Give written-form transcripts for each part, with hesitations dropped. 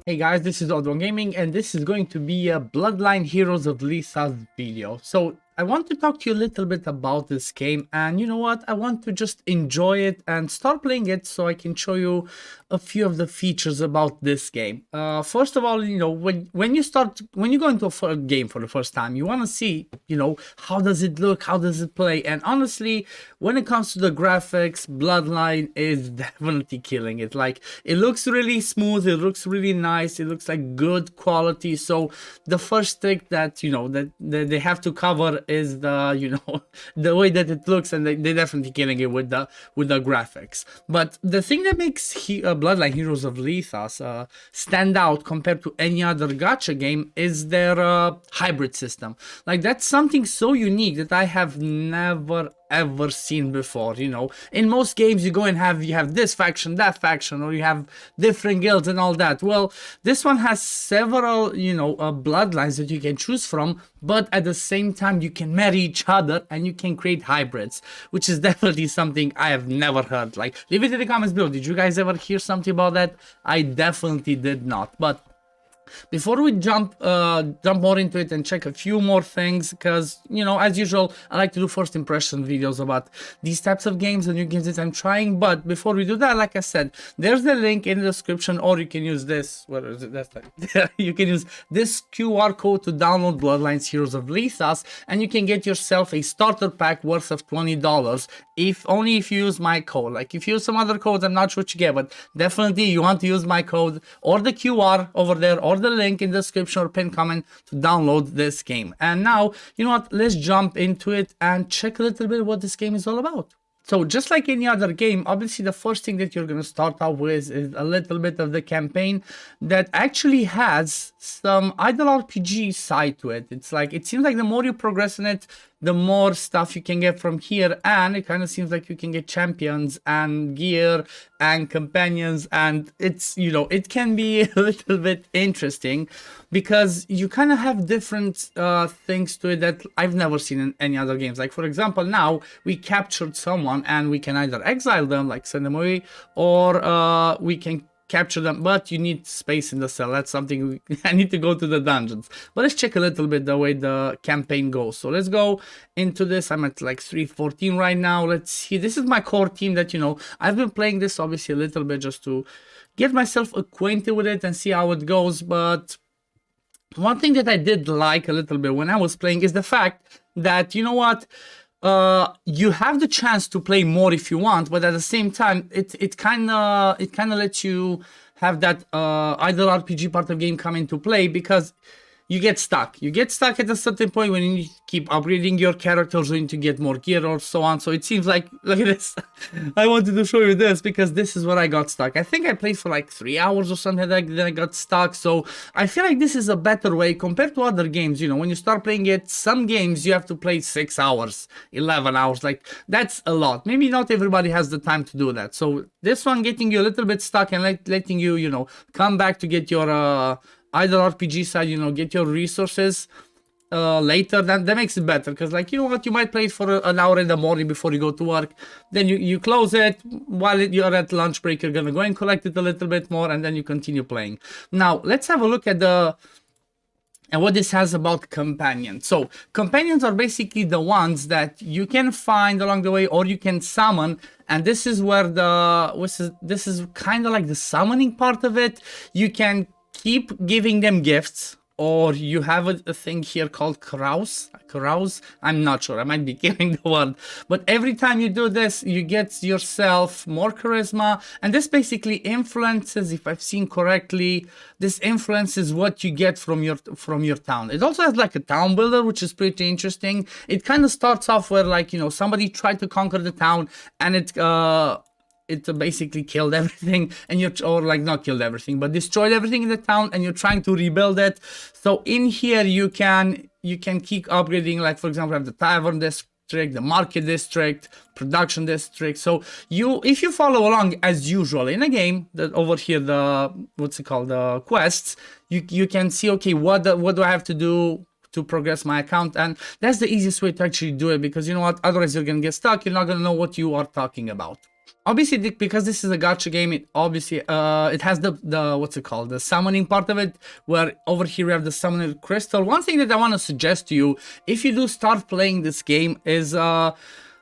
Hey guys, this is Oddone Gaming, and this is going to be a Bloodline Heroes of Lithas video. So I want to talk to you a little bit about this game, and you know what, I want to just enjoy it and start playing it so I can show you a few of the features about this game. First of all, you know, when you go into a game for the first time, you want to see, you know, how does it look, how does it play, and honestly, when it comes to the graphics, Bloodline is definitely killing it. Like, it looks really smooth, it looks really nice, it looks like good quality. So the first thing that, you know, that they have to cover is the, you know, the way that it looks, and they're definitely killing it with the graphics. But the thing that makes Bloodline Heroes of Lithas stand out compared to any other gacha game is their hybrid system. Like, that's something so unique that I have never ever seen before. You know, in most games you go and you have this faction, that faction, or you have different guilds and all that. Well, this one has several, you know, bloodlines that you can choose from, but at the same time you can marry each other and you can create hybrids, which is definitely something I have never heard. Like, leave it in the comments below. Did you guys ever hear something about that? I definitely did not. But before we jump more into it and check a few more things, because, you know, as usual, I like to do first impression videos about these types of games and new games that I'm trying. But before we do that, like I said, there's the link in the description, or you can use this, where is it, that's like, you can use this QR code to download Bloodlines Heroes of Lithas, and you can get yourself a starter pack worth of $20, only if you use my code. Like, if you use some other codes, I'm not sure what you get, but definitely you want to use my code or the QR over there, or the link in the description or pinned comment to download this game. And now, you know what, let's jump into it and check a little bit what this game is all about. So just like any other game, obviously the first thing that you're going to start out with is a little bit of the campaign that actually has some idle RPG side to it. It's like, it seems like the more you progress in it, the more stuff you can get from here, and it kind of seems like you can get champions and gear and companions, and it's, you know, it can be a little bit interesting because you kind of have different things to it that I've never seen in any other games. Like, for example, now we captured someone and we can either exile them, like send them away, or we can capture them, but you need space in the cell. That's something I need to go to the dungeons. But let's check a little bit the way the campaign goes. So let's go into this. I'm at like 314 right now. Let's see. This is my core team that, you know, I've been playing this obviously a little bit just to get myself acquainted with it and see how it goes. But one thing that I did like a little bit when I was playing is the fact that, you know what, you have the chance to play more if you want, but at the same time, it kind of lets you have that idle RPG part of the game come into play, because you get stuck. You get stuck at a certain point when you need to keep upgrading your characters, or you need to get more gear or so on. So it seems like, look at this. I wanted to show you this because this is where I got stuck. I think I played for like 3 hours or something like that, then I got stuck. So I feel like this is a better way compared to other games. You know, when you start playing it, some games you have to play 6 hours, 11 hours. Like, that's a lot. Maybe not everybody has the time to do that. So this one getting you a little bit stuck and letting you, you know, come back to get your either RPG side, you know, get your resources later, that makes it better. Because, like, you know what, you might play it for an hour in the morning before you go to work, then you close it while you're at lunch break. You're gonna go and collect it a little bit more, and then you continue playing. Now let's have a look at what this has about companions. So companions are basically the ones that you can find along the way, or you can summon. And this is where this is kind of like the summoning part of it. You can keep giving them gifts, or you have a thing here called carouse. I'm not sure, I might be killing the word, but every time you do this, you get yourself more charisma, and this basically influences, if I've seen correctly, this influences what you get from your town. It also has like a town builder, which is pretty interesting. It kind of starts off where, like, you know, somebody tried to conquer the town, and it basically killed everything, and or like not killed everything, but destroyed everything in the town, and you're trying to rebuild it. So in here you can keep upgrading, like, for example, have the tavern district, the market district, production district. So if you follow along as usual in a game, that over here, the quests, you can see, okay, what do I have to do to progress my account? And that's the easiest way to actually do it, because, you know what, otherwise you're gonna get stuck. You're not gonna know what you are talking about. Obviously, because this is a gacha game, it obviously it has the what's it called, the summoning part of it, where over here we have the summoner crystal. One thing that I want to suggest to you, if you do start playing this game, is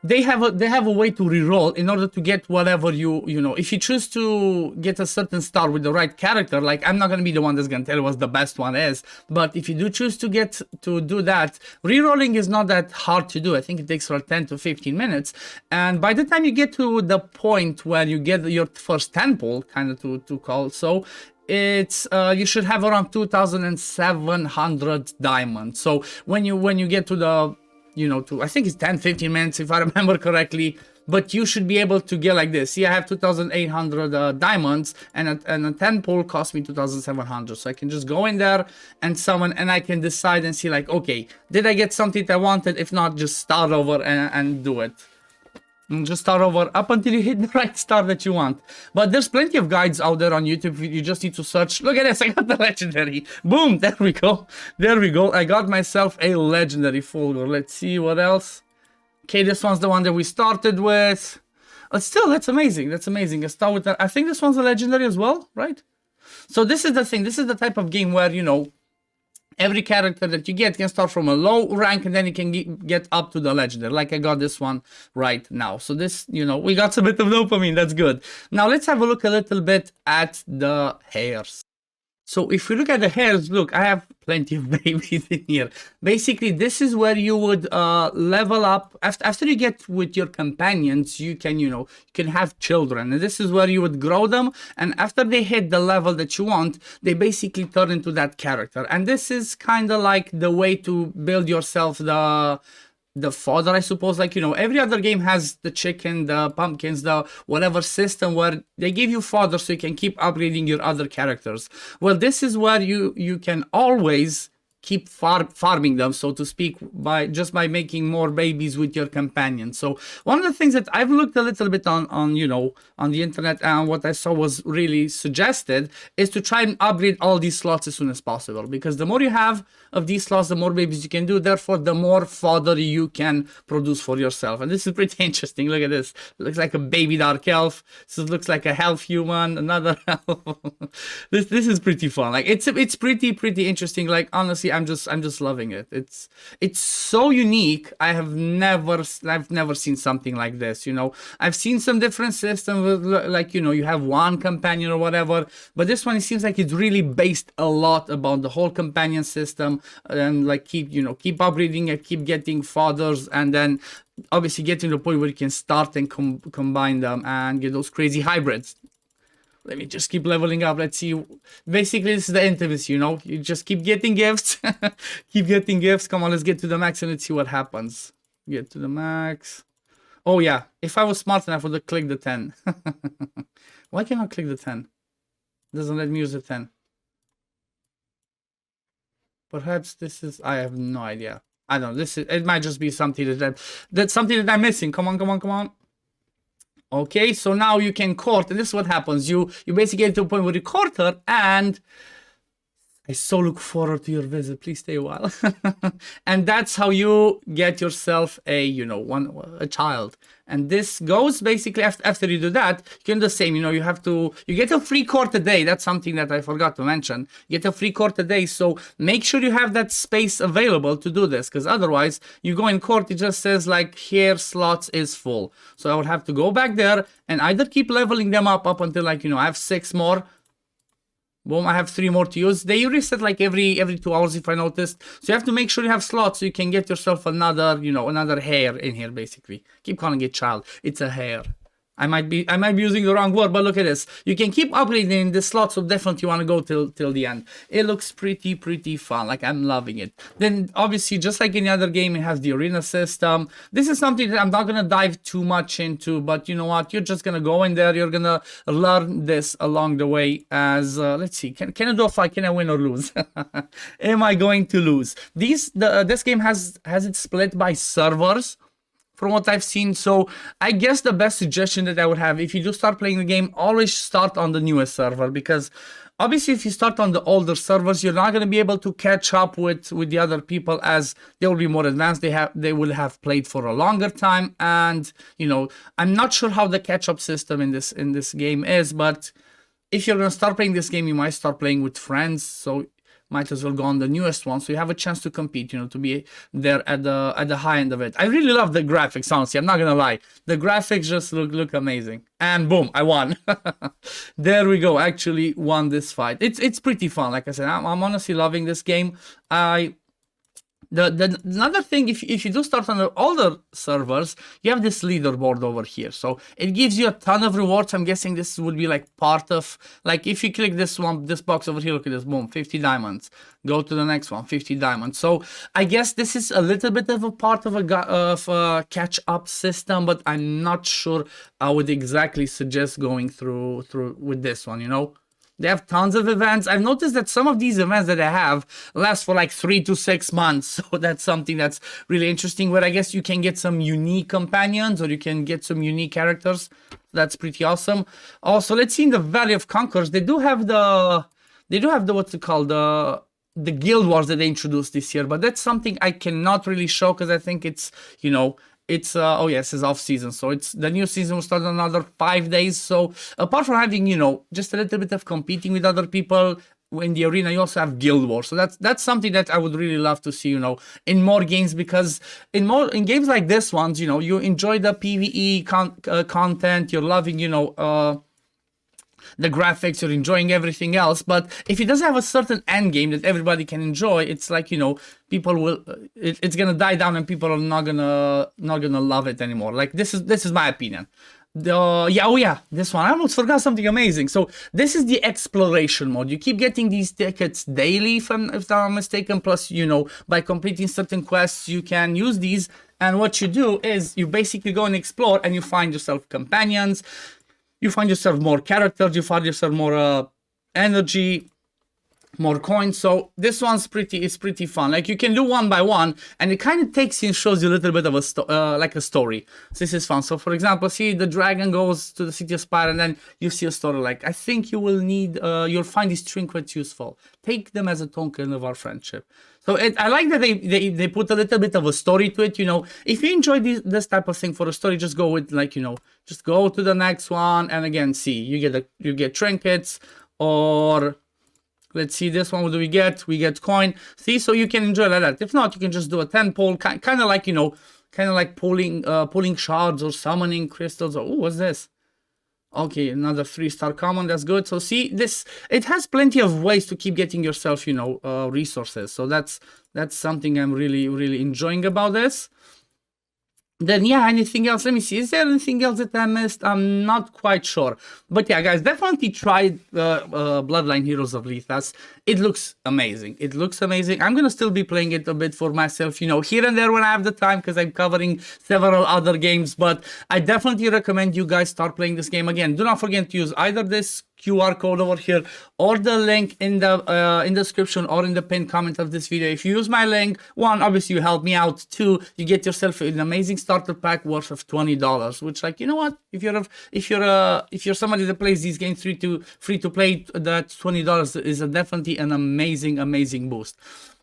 they have a way to reroll in order to get whatever you know. If you choose to get a certain star with the right character, like I'm not gonna be the one that's gonna tell you what the best one is, but if you do choose to do that, rerolling is not that hard to do. I think it takes around 10 to 15 minutes, and by the time you get to the point where you get your first 10 pull, kind of to call so, it's you should have around 2,700 diamonds. So when you get to the, you know, I think it's 10-15 minutes if I remember correctly, but you should be able to get like this. See, I have 2,800 diamonds, and a 10 pull cost me 2,700. So I can just go in there and summon, and I can decide and see like, okay, did I get something that I wanted? If not, just start over and do it. And just start over up until you hit the right star that you want. But there's plenty of guides out there on YouTube. You just need to search. Look at this, I got the legendary. Boom, there we go. There we go. I got myself a legendary Fulgur. Let's see what else. Okay, this one's the one that we started with. But still, that's amazing. That's amazing. I start with that. I think this one's a legendary as well, right? So this is the thing. This is the type of game where, you know, every character that you get can start from a low rank, and then you can get up to the legendary. Like I got this one right now. So this, you know, we got a bit of dopamine. That's good. Now let's have a look a little bit at the heirs. So if we look at the heirs, look, I have plenty of babies in here. Basically, this is where you would level up. After you get with your companions, you can, you know, you can have children. And this is where you would grow them. And after they hit the level that you want, they basically turn into that character. And this is kind of like the way to build yourself the fodder, I suppose. Like, you know, every other game has the chicken, the pumpkins, the whatever system where they give you fodder so you can keep upgrading your other characters. Well, this is where you can always keep farming them, so to speak, by making more babies with your companion. So one of the things that I've looked a little bit on you know, on the internet, and what I saw was really suggested, is to try and upgrade all these slots as soon as possible, because the more you have of these slots, the more babies you can do, therefore the more fodder you can produce for yourself. And this is pretty interesting. Look at this. It looks like a baby dark elf. This looks like a half human, another elf. this is pretty fun. Like it's pretty interesting. Like honestly, I'm just loving it. It's so unique. I've never seen something like this, you know. I've seen some different systems with, like, you know, you have one companion or whatever, but this one, it seems like it's really based a lot about the whole companion system, and like keep upgrading it, keep getting fathers, and then obviously getting to the point where you can start and combine them and get those crazy hybrids. Let me just keep leveling up. Let's see. Basically, this is the intimacy, you know. You just keep getting gifts. Keep getting gifts. Come on, let's get to the max and let's see what happens. Get to the max. Oh, yeah. If I was smart enough, I would have clicked the 10. Why can't I click the 10? Doesn't let me use the 10. Perhaps this is... I have no idea. I don't know. It might just be something that's something that I'm missing. Come on. Okay, so now you can court, and this is what happens. You basically get to a point where you court her, and I so look forward to your visit. Please stay a while. And that's how you get yourself a, you know, a child. And this goes basically after you do that, you can do the same. You know, you get a free court a day. That's something that I forgot to mention. You get a free court a day. So make sure you have that space available to do this, because otherwise you go in court, it just says like here slots is full. So I would have to go back there and either keep leveling them up until, like, you know, I have 6 more. Boom, I have 3 more to use. They reset like every 2 hours, if I noticed. So you have to make sure you have slots so you can get yourself another, you know, another hair in here, basically. Keep calling it child. It's a hair. I might be using the wrong word, but look at this. You can keep upgrading the slots, so definitely you want to go till the end. It looks pretty fun. Like, I'm loving it. Then obviously, just like any other game, it has the arena system. This is something that I'm not gonna dive too much into, but you know what? You're just gonna go in there. You're gonna learn this along the way. As let's see, can I do a fight? Can I win or lose? Am I going to lose? This game has it split by servers, from what I've seen. So I guess the best suggestion that I would have, if you do start playing the game, always start on the newest server, because Obviously, if you start on the older servers, you're not going to be able to catch up with the other people, as they will be more advanced. They will have played for a longer time, and you know, I'm not sure how the catch-up system in this game is, but if you're going to start playing this game, you might start playing with friends, so might as well go on the newest one, so you have a chance to compete, you know, to be there at the high end of it. I really love the graphics, honestly, I'm not gonna lie. The graphics just look amazing. And boom, I won. There we go, actually won this fight. It's pretty fun, like I said. I'm honestly loving this game. Another thing, if you do start on the older servers, you have this leaderboard over here, so it gives you a ton of rewards. I'm guessing this would be like part of, like, if you click this box over here, look at this, boom, 50 diamonds. Go to the next one, 50 diamonds. So I guess this is a little bit of a part of a catch-up system, but I'm not sure I would exactly suggest going through with this one, you know. They have tons of events. I've noticed that some of these events that I have last for like 3 to 6 months. So that's something that's really interesting, where I guess you can get some unique companions, or you can get some unique characters. That's pretty awesome. Also, let's see in the Valley of Conquerors, they do have the what's it called, the guild wars that they introduced this year, but that's something I cannot really show because I think it's, you know, it's oh yes, it's off season, so it's the new season will start in another 5 days. So apart from having, you know, just a little bit of competing with other people in the arena, you also have guild wars. So that's something that I would really love to see, you know, in more games, because in games like this ones, you know, you enjoy the PvE content, you're loving, you know, the graphics, you're enjoying everything else, but if it doesn't have a certain end game that everybody can enjoy, it's like, you know, people will it's gonna die down and people are not gonna love it anymore. Like, this is my opinion. This one, I almost forgot something amazing. So this is the exploration mode. You keep getting these tickets daily, if I'm not mistaken, plus, you know, by completing certain quests you can use these, and what you do is you basically go and explore, and you find yourself companions, you find yourself more characters, you find yourself more energy, more coins. So this one's pretty fun. Like, you can do one by one, and it kind of takes you and shows you a little bit of a like a story. So this is fun. So for example, see, the dragon goes to the city of Spire, and then you see a story like, I think you will need you'll find these trinkets useful. Take them as a token of our friendship. So I like that they put a little bit of a story to it, you know. If you enjoy this type of thing for a story, just go with, like, you know, just go to the next one, and again, see, you get trinkets, or let's see, this one, what do we get? We get coin. See, so you can enjoy like that. If not, you can just do a 10 pull, kind of like, you know, kind of like pulling shards or summoning crystals. Or, oh, what's this? Okay, another 3-star common, that's good. So see, this, it has plenty of ways to keep getting yourself, you know, resources. So that's something I'm really enjoying about this. Then, yeah, anything else? Let me see. Is there anything else that I missed? I'm not quite sure. But yeah, guys, definitely try Bloodline Heroes of Lithas. It looks amazing. It looks amazing. I'm going to still be playing it a bit for myself, you know, here and there when I have the time, because I'm covering several other games. But I definitely recommend you guys start playing this game. Again, do not forget to use either this QR code over here or the link in the description or in the pinned comment of this video. If you use my link, one, obviously you help me out. Two, you get yourself an amazing starter pack worth of $20, which, like, you know what, if you're somebody that plays these games free to play, that $20 is definitely an amazing boost.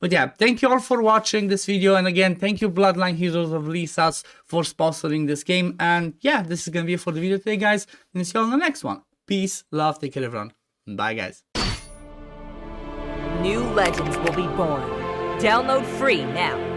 But yeah, thank you all for watching this video, and again, thank you Bloodline Heroes of Lithas for sponsoring this game. And yeah, this is gonna be it for the video today, guys, and see you all in the next one. Peace, love, take care everyone. Bye, guys. New legends will be born. Download free now.